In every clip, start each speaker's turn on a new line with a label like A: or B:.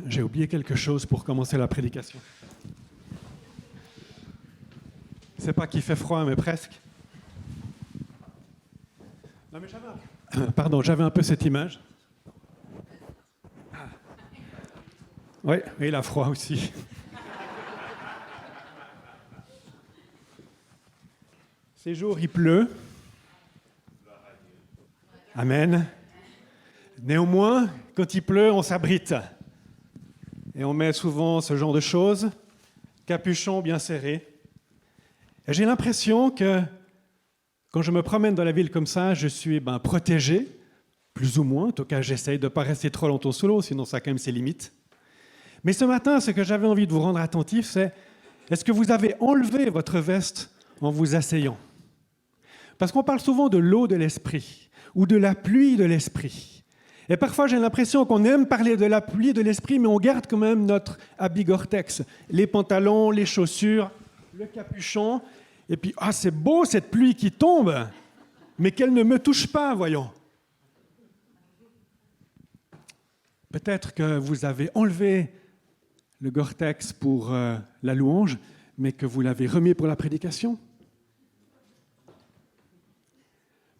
A: J'ai oublié quelque chose pour commencer la prédication. C'est pas qu'il fait froid, mais presque. Non, mais j'avais un peu cette image. Oui, et il a froid aussi. Ces jours, il pleut. Amen. Néanmoins, quand il pleut, on s'abrite. Et on met souvent ce genre de choses, capuchon bien serré. Et j'ai l'impression que quand je me promène dans la ville comme ça, je suis protégé, plus ou moins. En tout cas, j'essaye de ne pas rester trop longtemps sous l'eau, sinon ça a quand même ses limites. Mais ce matin, ce que j'avais envie de vous rendre attentif, c'est est-ce que vous avez enlevé votre veste en vous asseyant? Parce qu'on parle souvent de l'eau de l'esprit ou de la pluie de l'esprit. Et parfois, j'ai l'impression qu'on aime parler de la pluie de l'esprit, mais on garde quand même notre habit Gore-Tex, les pantalons, les chaussures, le capuchon. Et puis, c'est beau cette pluie qui tombe, mais qu'elle ne me touche pas, voyons. Peut-être que vous avez enlevé le Gore-Tex pour la louange, mais que vous l'avez remis pour la prédication.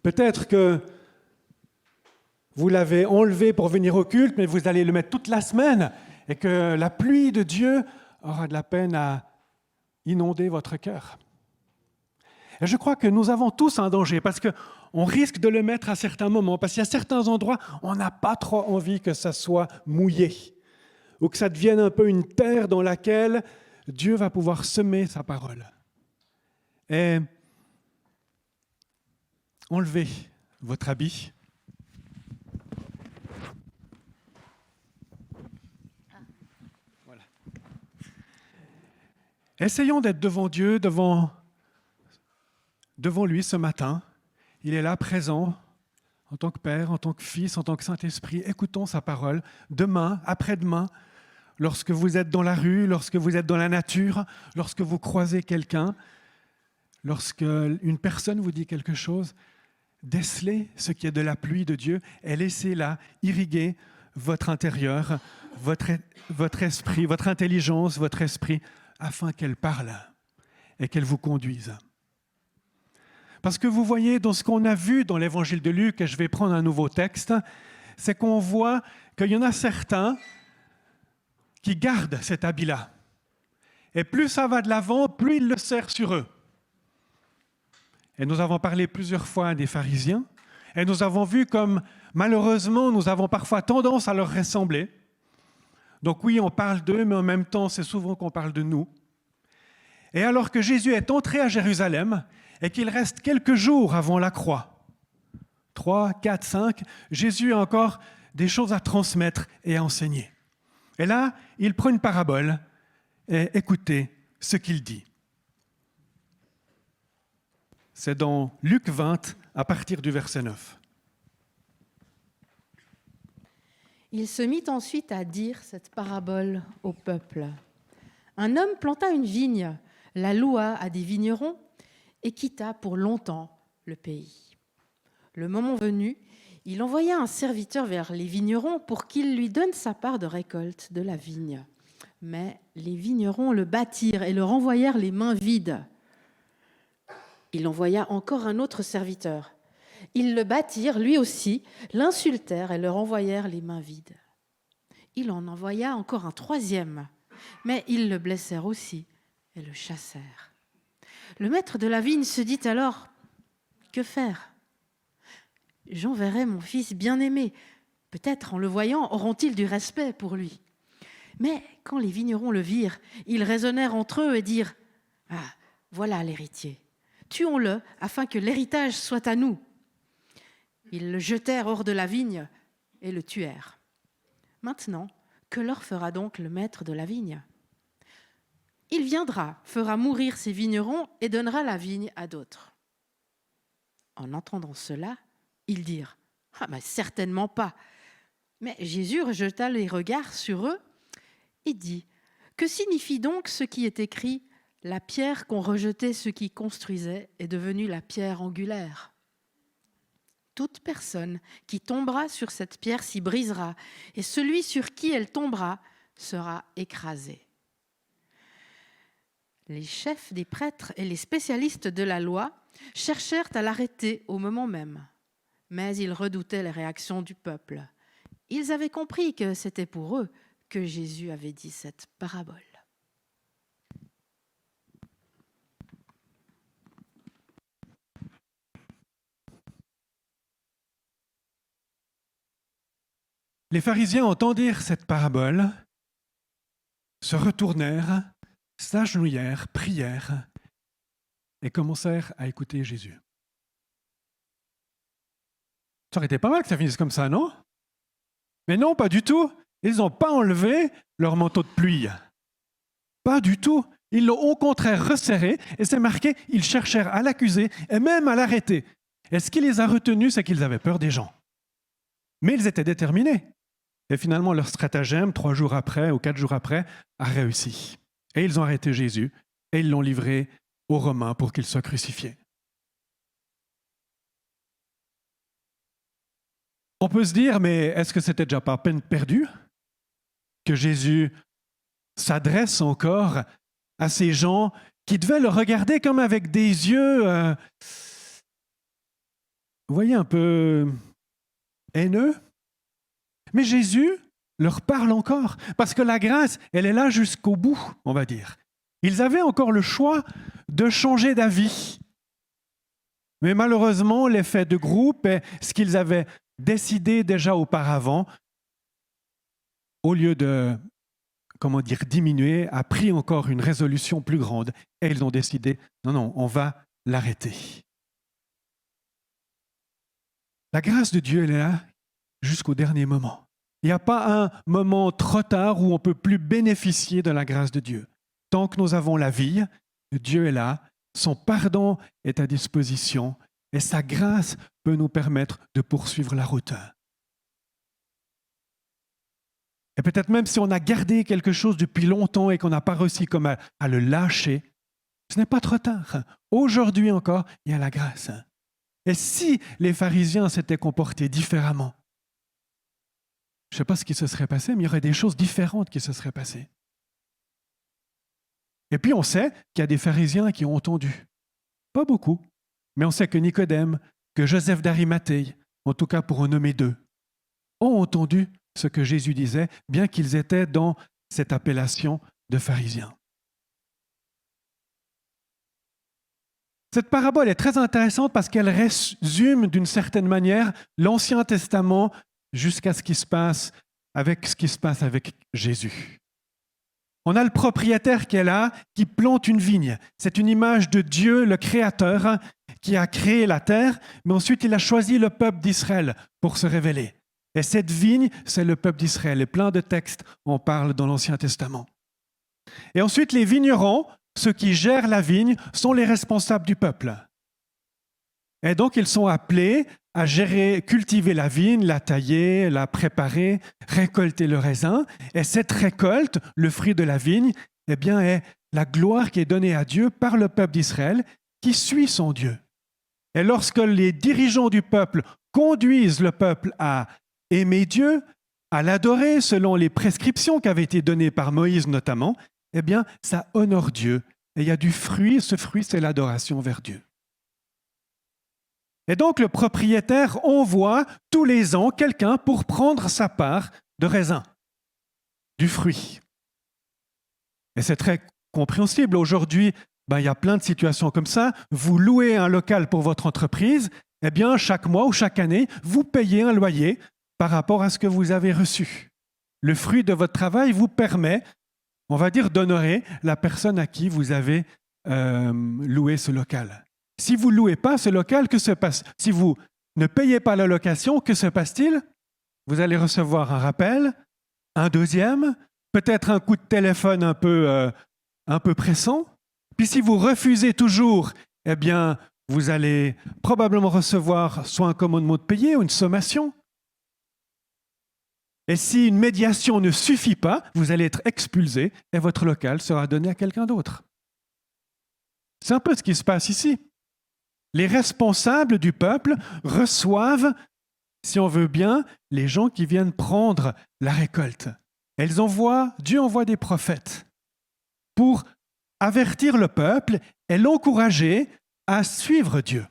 A: Peut-être que vous l'avez enlevé pour venir au culte, mais vous allez le mettre toute la semaine et que la pluie de Dieu aura de la peine à inonder votre cœur. Et je crois que nous avons tous un danger parce qu'on risque de le mettre à certains moments, parce qu'il y a certains endroits où on n'a pas trop envie que ça soit mouillé ou que ça devienne un peu une terre dans laquelle Dieu va pouvoir semer sa parole. Et enlevez votre habit. Voilà. Essayons d'être devant Dieu, devant lui ce matin. Il est là, présent, en tant que Père, en tant que Fils, en tant que Saint-Esprit. Écoutons sa parole. Demain, après-demain, lorsque vous êtes dans la rue, lorsque vous êtes dans la nature, lorsque vous croisez quelqu'un, lorsque une personne vous dit quelque chose, décelez ce qui est de la pluie de Dieu et laissez-la irriguer votre intérieur, votre esprit, votre intelligence, votre esprit, afin qu'elle parle et qu'elle vous conduise. Parce que vous voyez, dans ce qu'on a vu dans l'évangile de Luc, et je vais prendre un nouveau texte, c'est qu'on voit qu'il y en a certains qui gardent cet habit-là. Et plus ça va de l'avant, plus il le serre sur eux. Et nous avons parlé plusieurs fois des pharisiens, et nous avons vu comme, malheureusement, nous avons parfois tendance à leur ressembler. Donc oui, on parle d'eux, mais en même temps, c'est souvent qu'on parle de nous. Et alors que Jésus est entré à Jérusalem, et qu'il reste quelques jours avant la croix, 3, 4, 5, Jésus a encore des choses à transmettre et à enseigner. Et là, il prend une parabole, et écoutez ce qu'il dit. C'est dans Luc 20, à partir du verset 9.
B: Il se mit ensuite à dire cette parabole au peuple. Un homme planta une vigne, la loua à des vignerons et quitta pour longtemps le pays. Le moment venu, il envoya un serviteur vers les vignerons pour qu'il lui donne sa part de récolte de la vigne. Mais les vignerons le battirent et le renvoyèrent les mains vides. Il envoya encore un autre serviteur. Ils le battirent lui aussi, l'insultèrent et le renvoyèrent les mains vides. Il en envoya encore un troisième, mais ils le blessèrent aussi et le chassèrent. Le maître de la vigne se dit alors, « Que faire ? J'enverrai mon fils bien-aimé. Peut-être en le voyant auront-ils du respect pour lui. » Mais quand les vignerons le virent, ils raisonnèrent entre eux et dirent, « Ah, voilà l'héritier. Tuons-le afin que l'héritage soit à nous. » Ils le jetèrent hors de la vigne et le tuèrent. Maintenant, que leur fera donc le maître de la vigne ? Il viendra, fera mourir ses vignerons et donnera la vigne à d'autres. En entendant cela, ils dirent, « Ah, mais certainement pas. » Mais Jésus rejeta les regards sur eux et dit, « Que signifie donc ce qui est écrit ? La pierre qu'ont rejetée ceux qui construisaient est devenue la pierre angulaire. toute personne qui tombera sur cette pierre s'y brisera, et celui sur qui elle tombera sera écrasé. » Les chefs des prêtres et les spécialistes de la loi cherchèrent à l'arrêter au moment même, mais ils redoutaient les réactions du peuple. Ils avaient compris que c'était pour eux que Jésus avait dit cette parabole.
A: Les pharisiens entendirent cette parabole, se retournèrent, s'agenouillèrent, prièrent et commencèrent à écouter Jésus. Ça aurait été pas mal que ça finisse comme ça, non? Mais non, pas du tout. Ils n'ont pas enlevé leur manteau de pluie. Pas du tout. Ils l'ont au contraire resserré et c'est marqué, ils cherchèrent à l'accuser et même à l'arrêter. Et ce qui les a retenus, c'est qu'ils avaient peur des gens. Mais ils étaient déterminés. Et finalement, leur stratagème, 3 jours après ou 4 jours après, a réussi. Et ils ont arrêté Jésus et ils l'ont livré aux Romains pour qu'il soit crucifié. On peut se dire, mais est-ce que c'était déjà pas peine perdue que Jésus s'adresse encore à ces gens qui devaient le regarder comme avec des yeux, vous voyez, un peu haineux? Mais Jésus leur parle encore, parce que la grâce, elle est là jusqu'au bout, on va dire. Ils avaient encore le choix de changer d'avis. Mais malheureusement, l'effet de groupe et ce qu'ils avaient décidé déjà auparavant, au lieu de, diminuer, a pris encore une résolution plus grande. Et ils ont décidé, non, on va l'arrêter. La grâce de Dieu, elle est là jusqu'au dernier moment. Il n'y a pas un moment trop tard où on ne peut plus bénéficier de la grâce de Dieu. Tant que nous avons la vie, Dieu est là, son pardon est à disposition et sa grâce peut nous permettre de poursuivre la route. Et peut-être même si on a gardé quelque chose depuis longtemps et qu'on n'a pas réussi comme à le lâcher, ce n'est pas trop tard. Aujourd'hui encore, il y a la grâce. Et si les pharisiens s'étaient comportés différemment, je ne sais pas ce qui se serait passé, mais il y aurait des choses différentes qui se seraient passées. Et puis on sait qu'il y a des pharisiens qui ont entendu. Pas beaucoup, mais on sait que Nicodème, que Joseph d'Arimathée, en tout cas pour en nommer 2, ont entendu ce que Jésus disait, bien qu'ils étaient dans cette appellation de pharisiens. Cette parabole est très intéressante parce qu'elle résume d'une certaine manière l'Ancien Testament jusqu'à ce qui se passe avec Jésus. On a le propriétaire qui est là, qui plante une vigne. C'est une image de Dieu, le Créateur, qui a créé la terre, mais ensuite il a choisi le peuple d'Israël pour se révéler. Et cette vigne, c'est le peuple d'Israël. Et plein de textes en parlent dans l'Ancien Testament. Et ensuite, les vignerons, ceux qui gèrent la vigne, sont les responsables du peuple. Et donc, ils sont appelés à gérer, cultiver la vigne, la tailler, la préparer, récolter le raisin. Et cette récolte, le fruit de la vigne, eh bien, est la gloire qui est donnée à Dieu par le peuple d'Israël qui suit son Dieu. Et lorsque les dirigeants du peuple conduisent le peuple à aimer Dieu, à l'adorer selon les prescriptions qui avaient été données par Moïse notamment, eh bien, ça honore Dieu. Et il y a du fruit, ce fruit, c'est l'adoration vers Dieu. Et donc, le propriétaire envoie tous les ans quelqu'un pour prendre sa part de raisin, du fruit. Et c'est très compréhensible. Aujourd'hui, il y a plein de situations comme ça. Vous louez un local pour votre entreprise, eh bien, chaque mois ou chaque année, vous payez un loyer par rapport à ce que vous avez reçu. Le fruit de votre travail vous permet, on va dire, d'honorer la personne à qui vous avez loué ce local. Si vous ne louez pas ce local, que se passe? Si vous ne payez pas la location, que se passe-t-il? Vous allez recevoir un rappel, un deuxième, peut-être un coup de téléphone un peu pressant. Puis si vous refusez toujours, eh bien, vous allez probablement recevoir soit un commandement de payer ou une sommation. Et si une médiation ne suffit pas, vous allez être expulsé et votre local sera donné à quelqu'un d'autre. C'est un peu ce qui se passe ici. les responsables du peuple reçoivent, si on veut bien, les gens qui viennent prendre la récolte. Dieu envoie des prophètes pour avertir le peuple et l'encourager à suivre Dieu.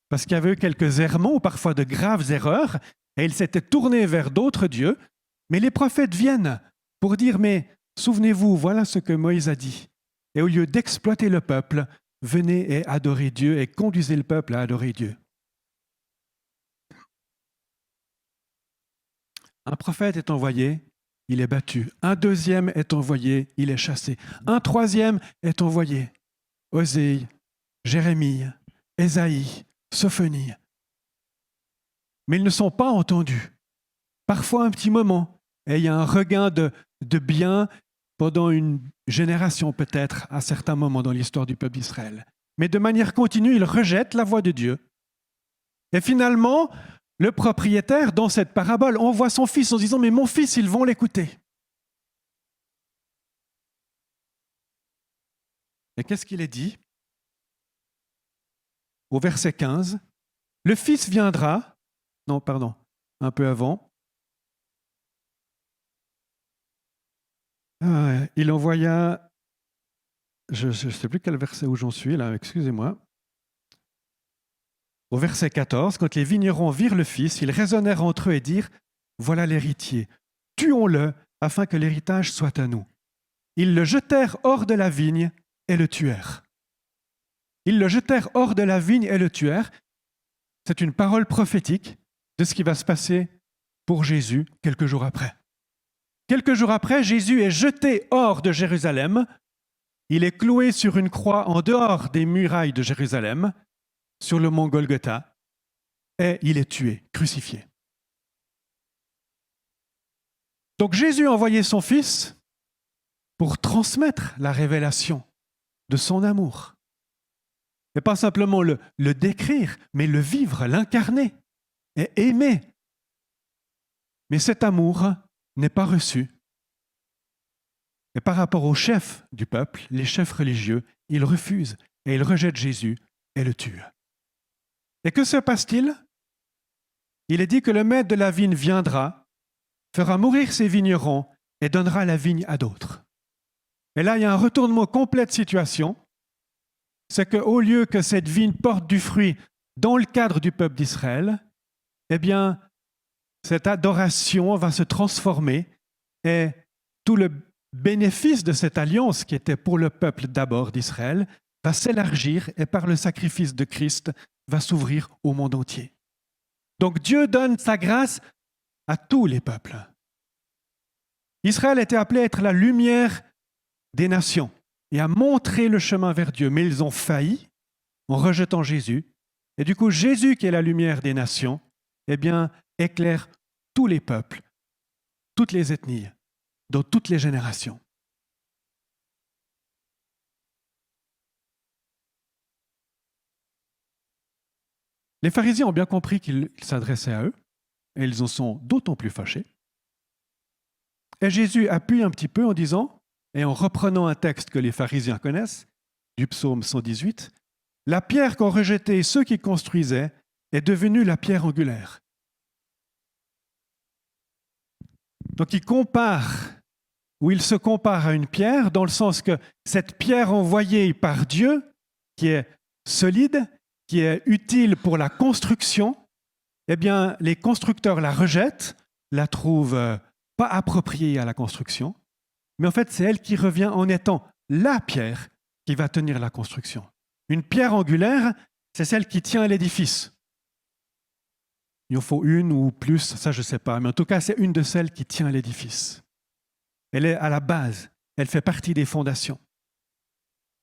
A: Parce qu'il y avait eu quelques errements ou parfois de graves erreurs et il s'était tourné vers d'autres dieux. Mais les prophètes viennent pour dire, mais souvenez-vous, voilà ce que Moïse a dit. Et au lieu d'exploiter le peuple, venez et adorez Dieu et conduisez le peuple à adorer Dieu. Un prophète est envoyé, il est battu. Un deuxième est envoyé, il est chassé. Un troisième est envoyé. Osée, Jérémie, Ésaïe, Sophonie. Mais ils ne sont pas entendus. Parfois un petit moment, et il y a un regain de bien pendant une génération peut-être à certains moments dans l'histoire du peuple d'Israël. Mais de manière continue, ils rejettent la voix de Dieu. Et finalement, le propriétaire, dans cette parabole, envoie son fils en disant « Mais mon fils, ils vont l'écouter. » Et qu'est-ce qu'il est dit? Au verset 15, « Le fils viendra... » Non, pardon, un peu avant. Il envoya... Je ne sais plus quel verset où j'en suis, là, excusez-moi. Au verset 14, quand les vignerons virent le fils, ils raisonnèrent entre eux et dirent « Voilà l'héritier, tuons-le afin que l'héritage soit à nous. » Ils le jetèrent hors de la vigne et le tuèrent. Ils le jetèrent hors de la vigne et le tuèrent. C'est une parole prophétique de ce qui va se passer pour Jésus quelques jours après. Quelques jours après, Jésus est jeté hors de Jérusalem. Il est cloué sur une croix en dehors des murailles de Jérusalem, sur le mont Golgotha, et il est tué, crucifié. Donc Jésus a envoyé son Fils pour transmettre la révélation de son amour. Et pas simplement le décrire, mais le vivre, l'incarner et aimer. Mais cet amour n'est pas reçu. Et par rapport aux chefs du peuple, les chefs religieux, ils refusent et ils rejettent Jésus et le tuent. Et que se passe-t-il? Il est dit que le maître de la vigne viendra, fera mourir ses vignerons et donnera la vigne à d'autres. Et là, il y a un retournement complet de situation. C'est qu'au lieu que cette vigne porte du fruit dans le cadre du peuple d'Israël, eh bien, cette adoration va se transformer et tout le bénéfice de cette alliance qui était pour le peuple d'abord d'Israël va s'élargir et par le sacrifice de Christ va s'ouvrir au monde entier. Donc Dieu donne sa grâce à tous les peuples. Israël était appelé à être la lumière des nations et à montrer le chemin vers Dieu, mais ils ont failli en rejetant Jésus. Et du coup, Jésus, qui est la lumière des nations, eh bien, éclaire tous les peuples, toutes les ethnies, dans toutes les générations. Les pharisiens ont bien compris qu'il s'adressait à eux, et ils en sont d'autant plus fâchés. Et Jésus appuie un petit peu en disant, et en reprenant un texte que les pharisiens connaissent, du psaume 118, « La pierre qu'ont rejetée ceux qui construisaient est devenue la pierre angulaire. » Donc il se compare à une pierre dans le sens que cette pierre envoyée par Dieu, qui est solide, qui est utile pour la construction, eh bien, les constructeurs la rejettent, la trouvent pas appropriée à la construction, mais en fait, c'est elle qui revient en étant la pierre qui va tenir la construction. Une pierre angulaire, c'est celle qui tient l'édifice. Il en faut une ou plus, ça je ne sais pas, mais en tout cas, c'est une de celles qui tient l'édifice. Elle est à la base, elle fait partie des fondations.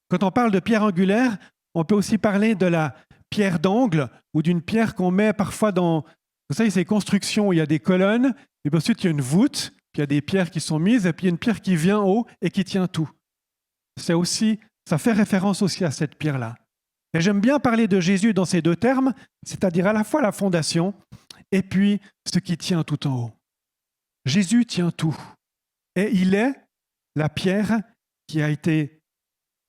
A: Quand on parle de pierre angulaire, on peut aussi parler de la pierre d'angle ou d'une pierre qu'on met parfois dans, vous savez, ces constructions où il y a des colonnes, et puis ensuite il y a une voûte, puis il y a des pierres qui sont mises, et puis il y a une pierre qui vient haut et qui tient tout. Ça fait référence aussi à cette pierre-là. Et j'aime bien parler de Jésus dans ces deux termes, c'est-à-dire à la fois la fondation et puis ce qui tient tout en haut. Jésus tient tout. Et il est la pierre qui a été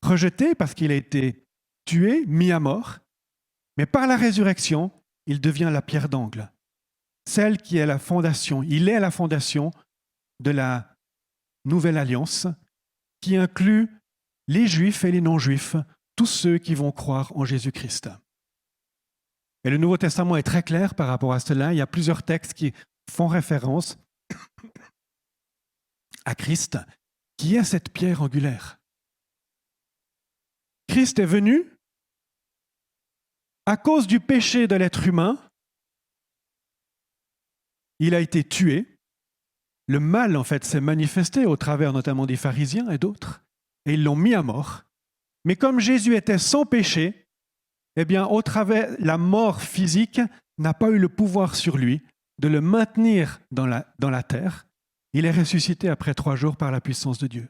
A: rejetée parce qu'il a été tué, mis à mort. Mais par la résurrection, il devient la pierre d'angle, celle qui est la fondation. Il est la fondation de la nouvelle alliance qui inclut les Juifs et les non-Juifs, tous ceux qui vont croire en Jésus-Christ. Et le Nouveau Testament est très clair par rapport à cela. Il y a plusieurs textes qui font référence à Christ, qui est cette pierre angulaire. Christ est venu à cause du péché de l'être humain. Il a été tué. Le mal, en fait, s'est manifesté au travers notamment des pharisiens et d'autres, et ils l'ont mis à mort. Mais comme Jésus était sans péché, eh bien, au travers, la mort physique n'a pas eu le pouvoir sur lui de le maintenir dans la terre. Il est ressuscité après 3 jours par la puissance de Dieu.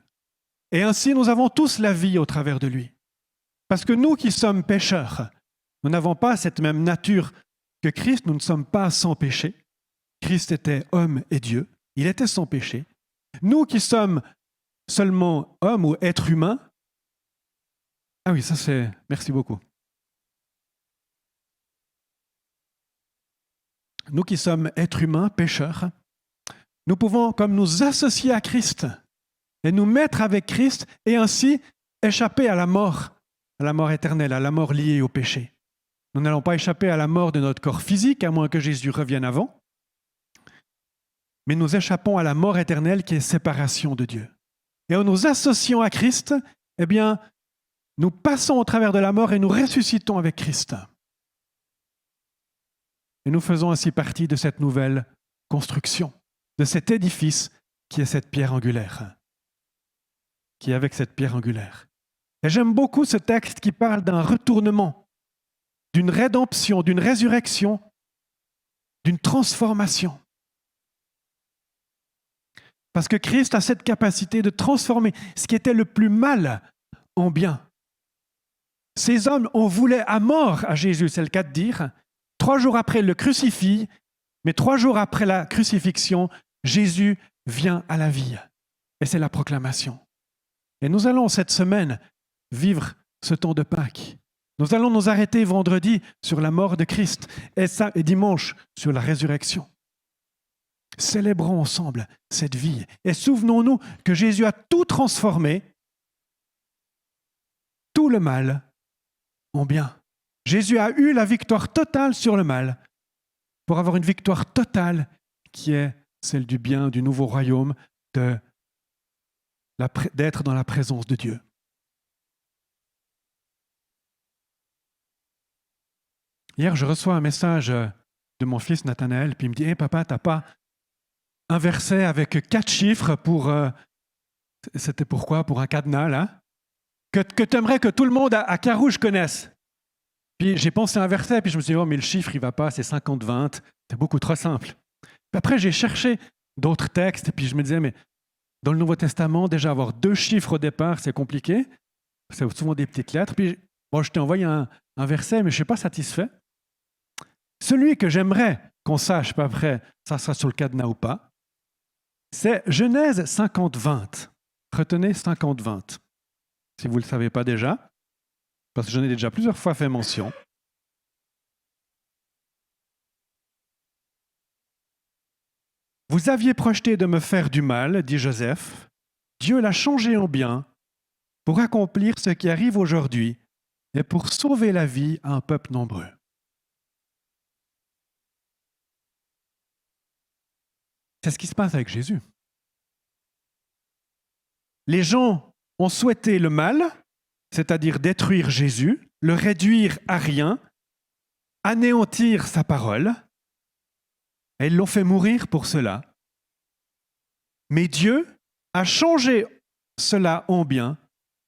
A: Et ainsi, nous avons tous la vie au travers de lui. Parce que nous qui sommes pécheurs, nous n'avons pas cette même nature que Christ, nous ne sommes pas sans péché. Christ était homme et Dieu, il était sans péché. Nous qui sommes seulement hommes ou êtres humains, ah oui, ça c'est... Merci beaucoup. Nous qui sommes êtres humains, pécheurs, nous pouvons comme nous associer à Christ et nous mettre avec Christ et ainsi échapper à la mort éternelle, à la mort liée au péché. Nous n'allons pas échapper à la mort de notre corps physique, à moins que Jésus revienne avant, mais nous échappons à la mort éternelle qui est séparation de Dieu. Et en nous associant à Christ, eh bien, nous passons au travers de la mort et nous ressuscitons avec Christ. Et nous faisons ainsi partie de cette nouvelle construction, de cet édifice qui est cette pierre angulaire, qui est avec cette pierre angulaire. Et j'aime beaucoup ce texte qui parle d'un retournement, d'une rédemption, d'une résurrection, d'une transformation. Parce que Christ a cette capacité de transformer ce qui était le plus mal en bien. Ces hommes en voulaient à mort à Jésus, c'est le cas de dire. 3 jours après, il le crucifie, mais 3 jours après la crucifixion, Jésus vient à la vie. Et c'est la proclamation. Et nous allons cette semaine vivre ce temps de Pâques. Nous allons nous arrêter vendredi sur la mort de Christ et dimanche sur la résurrection. Célébrons ensemble cette vie et souvenons-nous que Jésus a tout transformé, tout le mal en bien. Jésus a eu la victoire totale sur le mal pour avoir une victoire totale qui est celle du bien, du nouveau royaume, d'être dans la présence de Dieu. Hier, je reçois un message de mon fils Nathanaël, puis il me dit « Hey papa, t'as pas un verset avec 4 chiffres pour... c'était pourquoi? Pour un cadenas, là? Que tu aimerais que tout le monde à Carouge connaisse. » Puis j'ai pensé à un verset, puis je me suis dit « Oh, mais le chiffre, il va pas, c'est 50-20, c'est beaucoup trop simple. » Puis après, j'ai cherché d'autres textes, et puis je me disais « Mais dans le Nouveau Testament, déjà avoir 2 chiffres au départ, c'est compliqué. C'est souvent des petites lettres. » Puis bon, je t'ai envoyé un verset, mais je ne suis pas satisfait. Celui que j'aimerais qu'on sache, pas après, ça sera sur le cadenas ou pas, c'est Genèse 50-20. Retenez 50-20, si vous ne le savez pas déjà, parce que j'en ai déjà plusieurs fois fait mention. Vous aviez projeté de me faire du mal, dit Joseph. Dieu l'a changé en bien pour accomplir ce qui arrive aujourd'hui et pour sauver la vie à un peuple nombreux. C'est ce qui se passe avec Jésus. Les gens ont souhaité le mal, c'est-à-dire détruire Jésus, le réduire à rien, anéantir sa parole, et ils l'ont fait mourir pour cela. Mais Dieu a changé cela en bien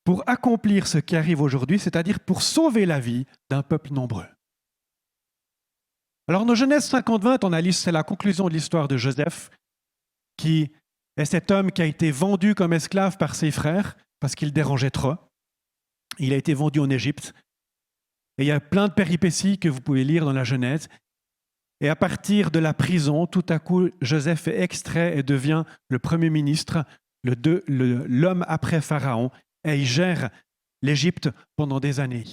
A: pour accomplir ce qui arrive aujourd'hui, c'est-à-dire pour sauver la vie d'un peuple nombreux. Alors, dans Genèse 50-20, c'est la conclusion de l'histoire de Joseph, qui est cet homme qui a été vendu comme esclave par ses frères parce qu'il dérangeait trop. Il a été vendu en Égypte. Et il y a plein de péripéties que vous pouvez lire dans la Genèse. Et à partir de la prison, tout à coup, Joseph est extrait et devient le premier ministre, l'homme après Pharaon, et il gère l'Égypte pendant des années.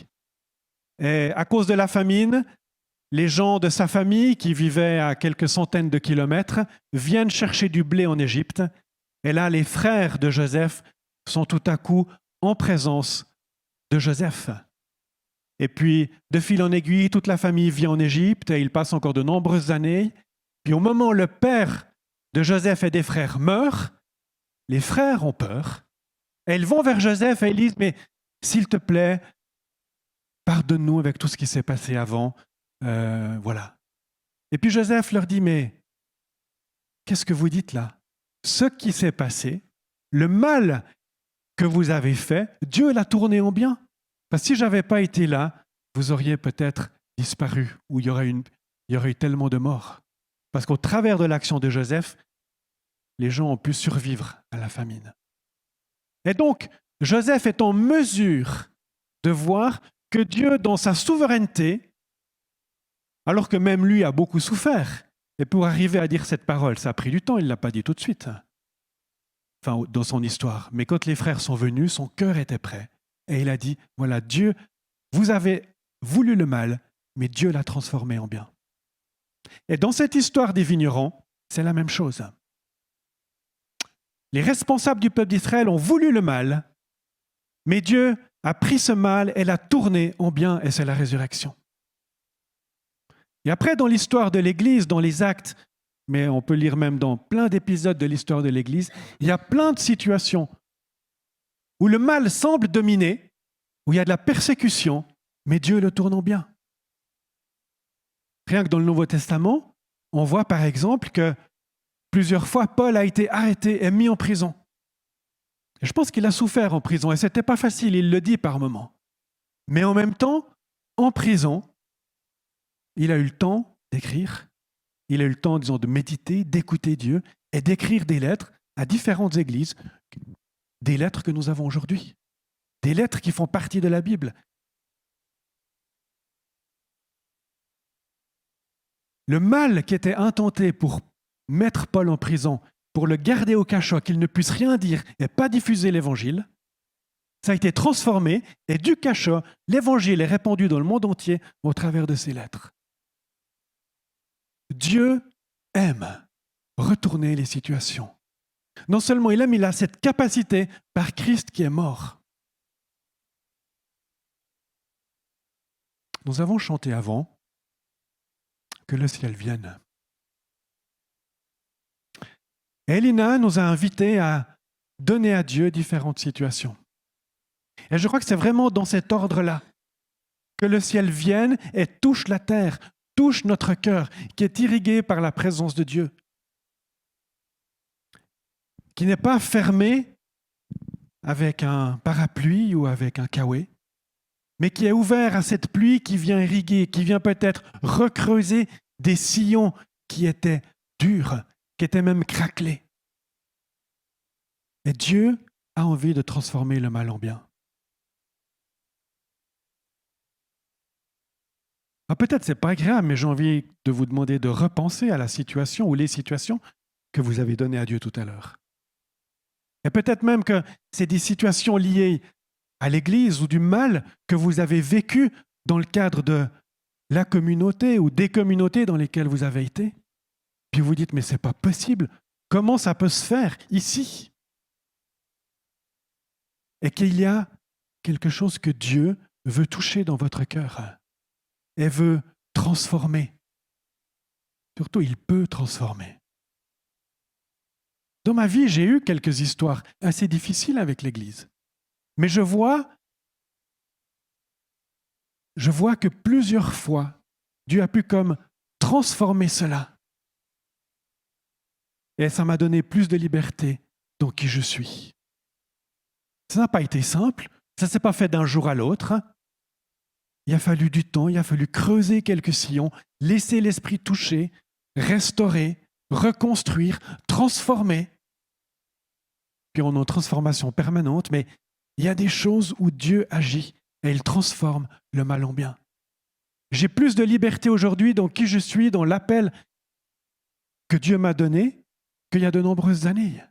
A: Et à cause de la famine, les gens de sa famille, qui vivaient à quelques centaines de kilomètres, viennent chercher du blé en Égypte. Et là, les frères de Joseph sont tout à coup en présence de Joseph. Et puis, de fil en aiguille, toute la famille vient en Égypte et il passe encore de nombreuses années. Puis au moment où le père de Joseph et des frères meurt, les frères ont peur. Et ils vont vers Joseph et ils disent, mais s'il te plaît, pardonne-nous avec tout ce qui s'est passé avant. Voilà. Et puis Joseph leur dit, mais qu'est-ce que vous dites là? Ce qui s'est passé, le mal que vous avez fait, Dieu l'a tourné en bien. Parce que si je n'avais pas été là, vous auriez peut-être disparu, ou il y aurait eu tellement de morts. Parce qu'au travers de l'action de Joseph, les gens ont pu survivre à la famine. Et donc, Joseph est en mesure de voir que Dieu, dans sa souveraineté, alors que même lui a beaucoup souffert, et pour arriver à dire cette parole, ça a pris du temps, il ne l'a pas dit tout de suite, enfin dans son histoire. Mais quand les frères sont venus, son cœur était prêt. Et il a dit, voilà, Dieu, vous avez voulu le mal, mais Dieu l'a transformé en bien. Et dans cette histoire des vignerons, c'est la même chose. Les responsables du peuple d'Israël ont voulu le mal, mais Dieu a pris ce mal et l'a tourné en bien, et c'est la résurrection. Et après, dans l'histoire de l'Église, dans les Actes, mais on peut lire même dans plein d'épisodes de l'histoire de l'Église, il y a plein de situations où le mal semble dominer, où il y a de la persécution, mais Dieu le tourne en bien. Rien que dans le Nouveau Testament, on voit par exemple que plusieurs fois, Paul a été arrêté et mis en prison. Et je pense qu'il a souffert en prison, et ce n'était pas facile, il le dit par moments. Mais en même temps, en prison, il a eu le temps d'écrire, il a eu le temps, disons, de méditer, d'écouter Dieu et d'écrire des lettres à différentes églises, des lettres que nous avons aujourd'hui, des lettres qui font partie de la Bible. Le mal qui était intenté pour mettre Paul en prison, pour le garder au cachot, qu'il ne puisse rien dire et pas diffuser l'évangile, ça a été transformé et du cachot, l'évangile est répandu dans le monde entier au travers de ces lettres. Dieu aime retourner les situations. Non seulement il aime, il a cette capacité par Christ qui est mort. Nous avons chanté avant que le ciel vienne. Et Elina nous a invités à donner à Dieu différentes situations. Et je crois que c'est vraiment dans cet ordre-là que le ciel vienne et touche la terre, touche notre cœur, qui est irrigué par la présence de Dieu, qui n'est pas fermé avec un parapluie ou avec un kawé, mais qui est ouvert à cette pluie qui vient irriguer, qui vient peut-être recreuser des sillons qui étaient durs, qui étaient même craquelés. Et Dieu a envie de transformer le mal en bien. Ah, peut-être ce n'est pas agréable, mais j'ai envie de vous demander de repenser à la situation ou les situations que vous avez données à Dieu tout à l'heure. Et peut-être même que c'est des situations liées à l'Église ou du mal que vous avez vécu dans le cadre de la communauté ou des communautés dans lesquelles vous avez été. Puis vous dites, mais ce n'est pas possible. Comment ça peut se faire ici? Et qu'il y a quelque chose que Dieu veut toucher dans votre cœur et veut transformer. Surtout, il peut transformer. Dans ma vie, j'ai eu quelques histoires assez difficiles avec l'Église. Mais je vois que plusieurs fois, Dieu a pu comme transformer cela. Et ça m'a donné plus de liberté dans qui je suis. Ça n'a pas été simple, ça ne s'est pas fait d'un jour à l'autre. Il a fallu du temps, il a fallu creuser quelques sillons, laisser l'esprit toucher, restaurer, reconstruire, transformer. Puis on est en transformation permanente, mais il y a des choses où Dieu agit et il transforme le mal en bien. J'ai plus de liberté aujourd'hui dans qui je suis, dans l'appel que Dieu m'a donné, qu'il y a de nombreuses années.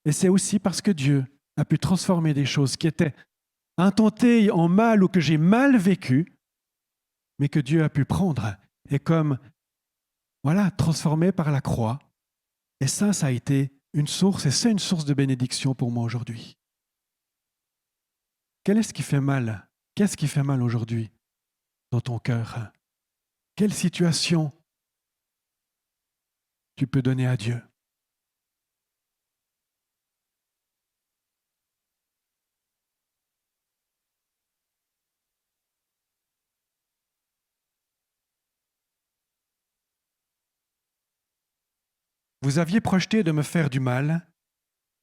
A: Et c'est aussi parce que Dieu a pu transformer des choses qui étaient intenté en mal ou que j'ai mal vécu, mais que Dieu a pu prendre et comme, voilà, transformé par la croix. Et ça a été une source, et c'est une source de bénédiction pour moi aujourd'hui. Quel est ce qui fait mal? Qu'est-ce qui fait mal aujourd'hui dans ton cœur? Quelle situation tu peux donner à Dieu? Vous aviez projeté de me faire du mal,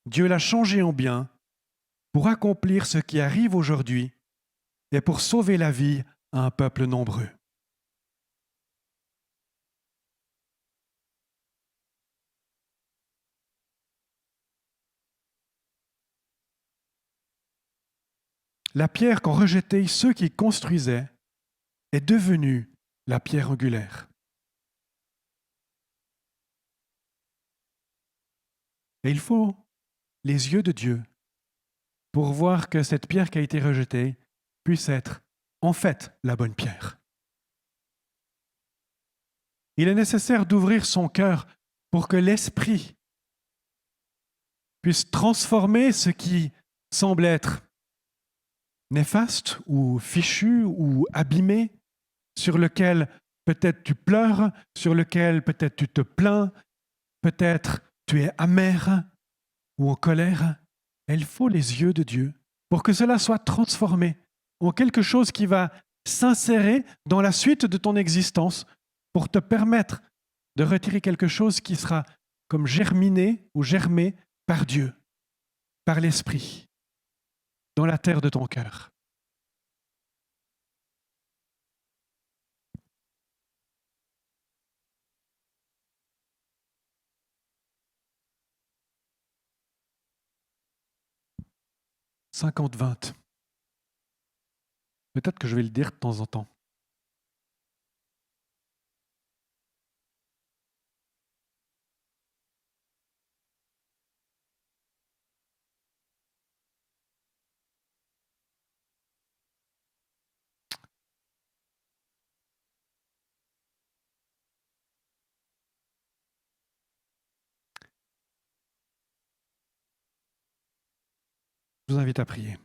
A: Dieu l'a changé en bien pour accomplir ce qui arrive aujourd'hui et pour sauver la vie à un peuple nombreux. La pierre qu'ont rejetée ceux qui construisaient est devenue la pierre angulaire. Et il faut les yeux de Dieu pour voir que cette pierre qui a été rejetée puisse être en fait la bonne pierre. Il est nécessaire d'ouvrir son cœur pour que l'Esprit puisse transformer ce qui semble être néfaste ou fichu ou abîmé, sur lequel peut-être tu pleures, sur lequel peut-être tu te plains, peut-être tu es amer ou en colère. Il faut les yeux de Dieu pour que cela soit transformé en quelque chose qui va s'insérer dans la suite de ton existence pour te permettre de retirer quelque chose qui sera comme germiné ou germé par Dieu, par l'Esprit, dans la terre de ton cœur. « 50-20 ». Peut-être que je vais le dire de temps en temps. Je vous invite à prier.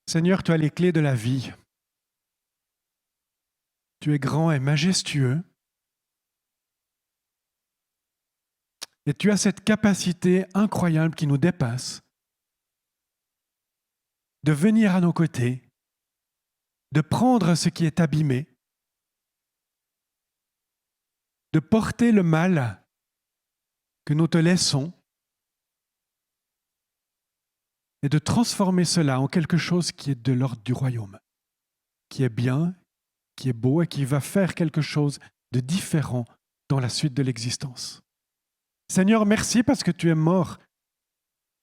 A: Seigneur, tu as les clés de la vie. Tu es grand et majestueux. Et tu as cette capacité incroyable qui nous dépasse de venir à nos côtés, de prendre ce qui est abîmé, de porter le mal que nous te laissons et de transformer cela en quelque chose qui est de l'ordre du royaume, qui est bien, qui est beau et qui va faire quelque chose de différent dans la suite de l'existence. Seigneur, merci parce que tu es mort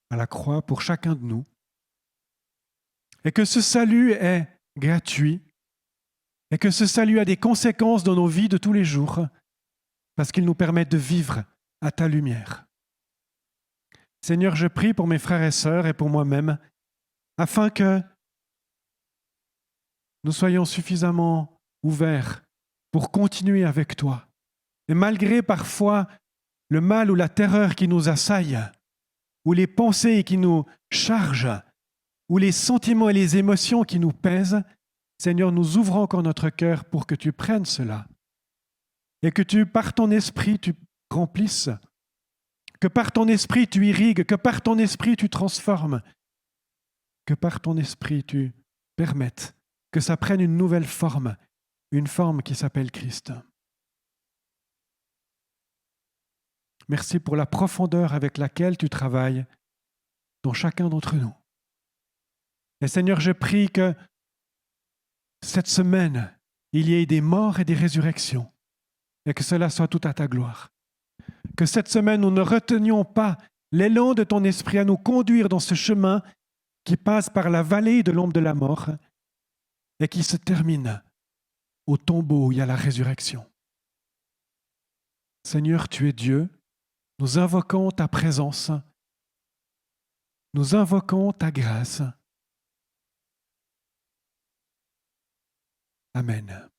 A: à la croix pour chacun de nous et que ce salut est gratuit et que ce salut a des conséquences dans nos vies de tous les jours parce qu'il nous permet de vivre à ta lumière. Seigneur, je prie pour mes frères et sœurs et pour moi-même afin que nous soyons suffisamment ouverts pour continuer avec toi. Et malgré parfois le mal ou la terreur qui nous assaille, ou les pensées qui nous chargent, ou les sentiments et les émotions qui nous pèsent, Seigneur, nous ouvrons encore notre cœur pour que tu prennes cela et que tu, par ton esprit, tu remplisses, que par ton esprit, tu irrigues, que par ton esprit, tu transformes, que par ton esprit, tu permettes que ça prenne une nouvelle forme, une forme qui s'appelle Christ. Merci pour la profondeur avec laquelle tu travailles dans chacun d'entre nous. Et Seigneur, je prie que cette semaine, il y ait des morts et des résurrections et que cela soit tout à ta gloire. Que cette semaine, nous ne retenions pas l'élan de ton esprit à nous conduire dans ce chemin qui passe par la vallée de l'ombre de la mort et qui se termine au tombeau où il y a la résurrection. Seigneur, tu es Dieu, nous invoquons ta présence, nous invoquons ta grâce. Amen.